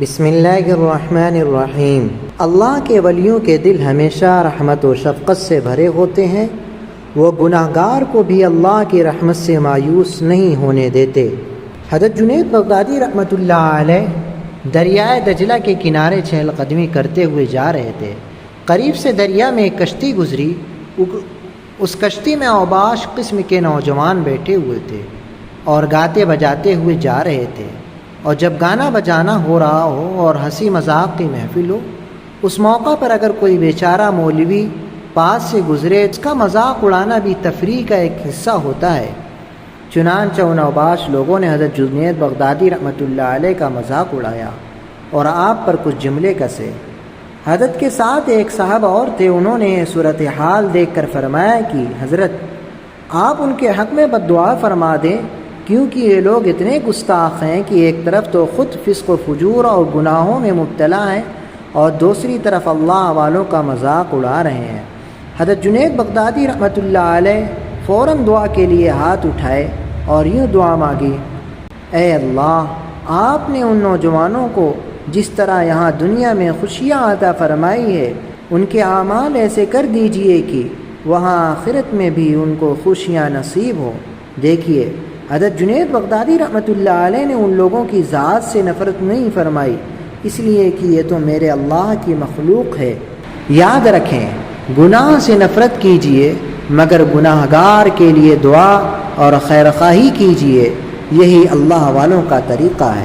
بسم اللہ الرحمن الرحیم۔ اللہ کے ولیوں کے دل ہمیشہ رحمت و شفقت سے بھرے ہوتے ہیں، وہ گناہ گار کو بھی اللہ کی رحمت سے مایوس نہیں ہونے دیتے۔ حضرت جنید بغدادی رحمۃ اللہ علیہ دریائے دجلہ کے کنارے چہل قدمی کرتے ہوئے جا رہے تھے۔ قریب سے دریا میں ایک کشتی گزری، اس کشتی میں اوباش قسم کے نوجوان بیٹھے ہوئے تھے اور گاتے بجاتے ہوئے جا رہے تھے، اور جب گانا بجانا ہو رہا ہو اور ہنسی مذاق کی محفل ہو، اس موقع پر اگر کوئی بیچارہ مولوی پاس سے گزرے، اس کا مذاق اڑانا بھی تفریح کا ایک حصہ ہوتا ہے۔ چنانچہ ان اوباش لوگوں نے حضرت جنید بغدادی رحمۃ اللہ علیہ کا مذاق اڑایا اور آپ پر کچھ جملے کسے۔ حضرت کے ساتھ ایک صاحب اور تھے، انہوں نے صورتحال دیکھ کر فرمایا کہ حضرت آپ ان کے حق میں بد دعا فرما دیں، کیونکہ یہ لوگ اتنے گستاخ ہیں کہ ایک طرف تو خود فسق و فجور اور گناہوں میں مبتلا ہیں اور دوسری طرف اللہ والوں کا مذاق اڑا رہے ہیں۔ حضرت جنید بغدادی رحمۃ اللہ علیہ فوراً دعا کے لیے ہاتھ اٹھائے اور یوں دعا مانگی: اے اللہ، آپ نے ان نوجوانوں کو جس طرح یہاں دنیا میں خوشیاں عطا فرمائی ہے، ان کے اعمال ایسے کر دیجئے کہ وہاں آخرت میں بھی ان کو خوشیاں نصیب ہو۔ دیکھیے، حضرت جنید بغدادی رحمۃ اللہ علیہ نے ان لوگوں کی ذات سے نفرت نہیں فرمائی، اس لیے کہ یہ تو میرے اللہ کی مخلوق ہے۔ یاد رکھیں، گناہ سے نفرت کیجئے مگر گناہ گار کے لیے دعا اور خیر خواہی کیجئے، یہی اللہ والوں کا طریقہ ہے۔